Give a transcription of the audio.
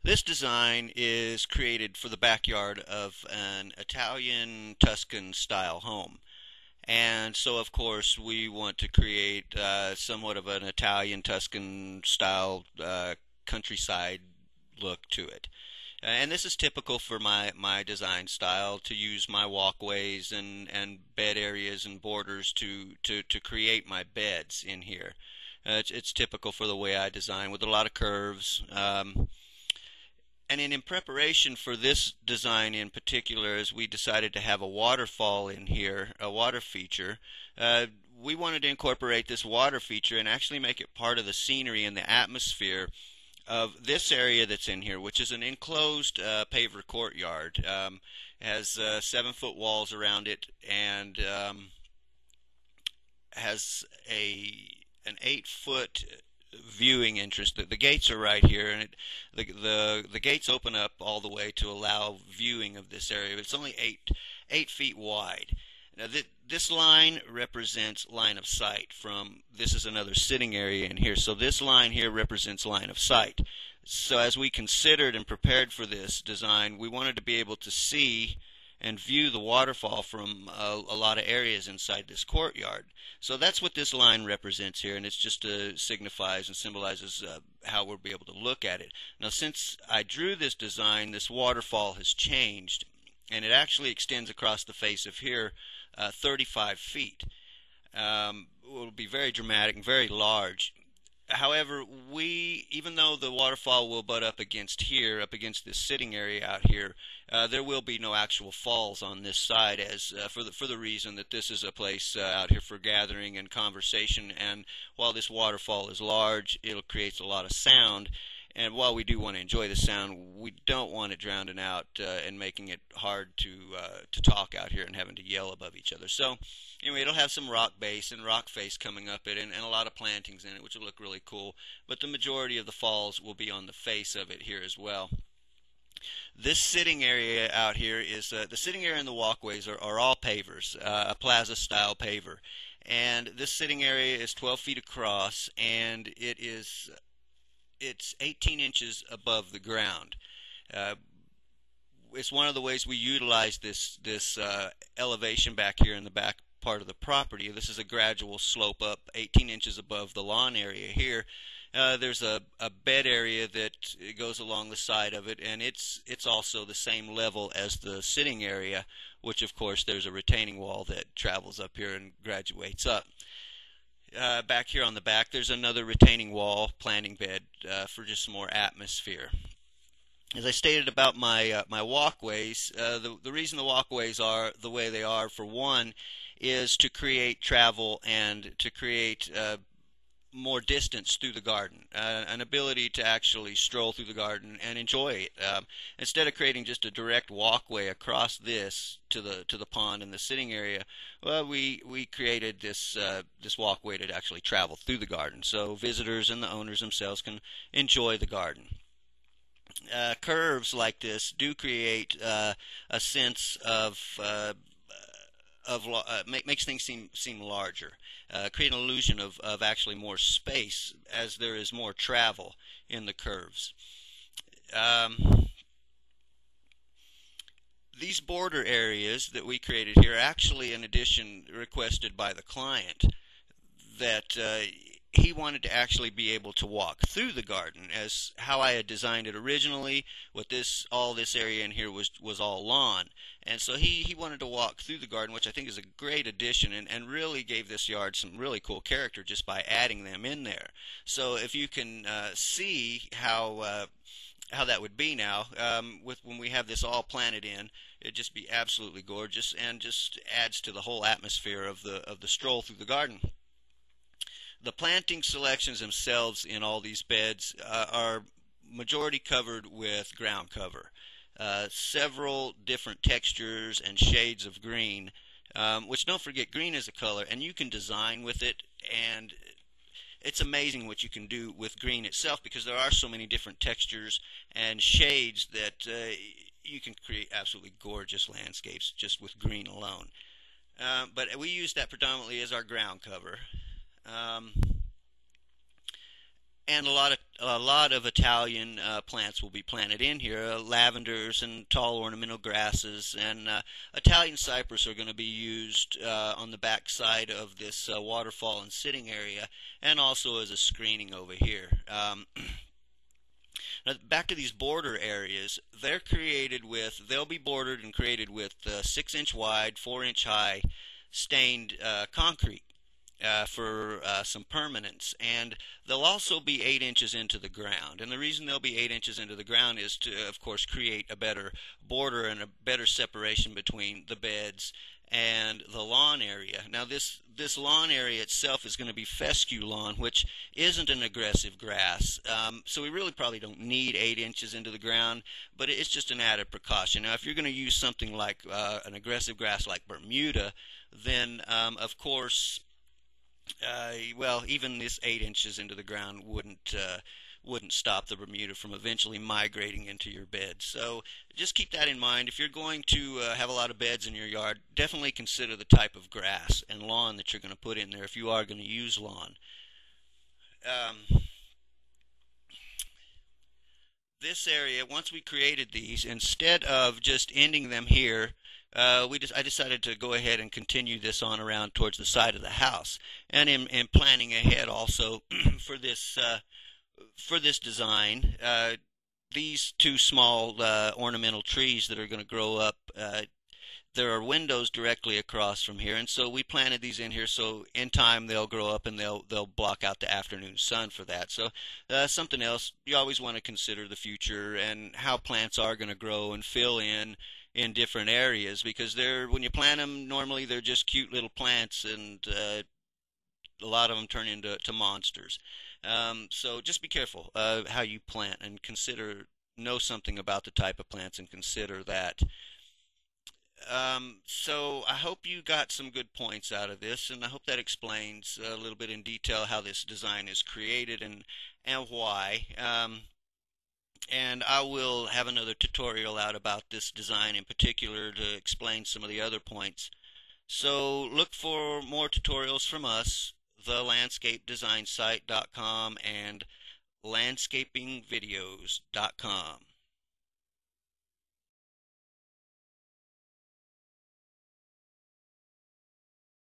This design is created for the backyard of an Italian Tuscan style home. And so, of course, we want to create somewhat of an Italian Tuscan style countryside look to it. And this is typical for my design style to use my walkways and bed areas and borders to create my beds in here. It's typical for the way I design with a lot of curves. And in preparation for this design in particular, as we decided to have a waterfall in here, a water feature, we wanted to incorporate this water feature and actually make it part of the scenery and the atmosphere of this area that's in here, which is an enclosed paver courtyard. Has 7-foot walls around it and has an 8-foot viewing entrance. The gates are right here, and the gates open up all the way to allow viewing of this area. It's only 8 feet wide. Now this line represents line of sight from. This is another sitting area in here. So this line here represents line of sight. So as we considered and prepared for this design, we wanted to be able to see and view the waterfall from a lot of areas inside this courtyard. So that's what this line represents here, and it's just signifies and symbolizes how we'll be able to look at it. Now, since I drew this design, this waterfall has changed, and it actually extends across the face of here 35 feet. It will be very dramatic and very large. However, even though the waterfall will butt up against here, up against this sitting area out here, there will be no actual falls on this side, as for the reason that this is a place out here for gathering and conversation. And while this waterfall is large, it creates a lot of sound. And while we do want to enjoy the sound, we don't want it drowning out and making it hard to talk out here and having to yell above each other. So anyway, it'll have some rock base and rock face coming up it, and a lot of plantings in it, which will look really cool. But the majority of the falls will be on the face of it here as well. This sitting area out here is the sitting area and the walkways are all pavers, a plaza style paver. And this sitting area is 12 feet across, and it's 18 inches above the ground. It's one of the ways we utilize this elevation back here in the back part of the property. This is a gradual slope up 18 inches above the lawn area here. There's a bed area that goes along the side of it, and it's also the same level as the sitting area, which of course there's a retaining wall that travels up here and graduates up. Back here on the back, there's another retaining wall planting bed for just some more atmosphere. As I stated about my walkways, the reason the walkways are the way they are, for one, is to create travel and to create more distance through the garden, an ability to actually stroll through the garden and enjoy it. Instead of creating just a direct walkway across this to the pond and the sitting area, well, we created this walkway to actually travel through the garden, so visitors and the owners themselves can enjoy the garden. Curves like this do create a sense of makes things seem larger, create an illusion of actually more space, as there is more travel in the curves. These border areas that we created here are actually an addition requested by the client, that he wanted to actually be able to walk through the garden, as how I had designed it originally. With all this area in here was all lawn, and so he wanted to walk through the garden, which I think is a great addition, and really gave this yard some really cool character just by adding them in there. So if you can see how that would be now, when we have this all planted in, it'd just be absolutely gorgeous and just adds to the whole atmosphere of the stroll through the garden. The planting selections themselves in all these beds are majority covered with ground cover. Several different textures and shades of green, which, don't forget, green is a color, and you can design with it, and it's amazing what you can do with green itself, because there are so many different textures and shades that you can create absolutely gorgeous landscapes just with green alone. But we use that predominantly as our ground cover. and a lot of Italian plants will be planted in here. Lavenders and tall ornamental grasses and Italian cypress are going to be used on the back side of this waterfall and sitting area, and also as a screening over here. Now, back to these border areas, they'll be bordered and created with 6-inch wide, 4-inch high stained concrete for some permanence, and they'll also be 8 inches into the ground. And the reason they'll be 8 inches into the ground is to, of course, create a better border and a better separation between the beds and the lawn area. Now, this lawn area itself is going to be fescue lawn, which isn't an aggressive grass. So we really probably don't need 8 inches into the ground, but it's just an added precaution. Now, if you're going to use something like an aggressive grass like Bermuda, then of course, well, even this 8 inches into the ground wouldn't stop the Bermuda from eventually migrating into your bed. So just keep that in mind. If you're going to have a lot of beds in your yard, definitely consider the type of grass and lawn that you're going to put in there if you are going to use lawn. This area, once we created these, instead of just ending them here, I decided to go ahead and continue this on around towards the side of the house. And in planning ahead also for this design, these two small ornamental trees that are going to grow up, there are windows directly across from here, and so we planted these in here so in time they'll grow up and they'll block out the afternoon sun for that. So something else, you always want to consider the future and how plants are going to grow and fill in different areas, because when you plant them, normally they're just cute little plants, and a lot of them turn into monsters. So just be careful how you plant, and know something about the type of plants and consider that. So I hope you got some good points out of this, and I hope that explains a little bit in detail how this design is created and why. And I will have another tutorial out about this design in particular to explain some of the other points. So look for more tutorials from us, thelandscapedesignsite.com and landscapingvideos.com.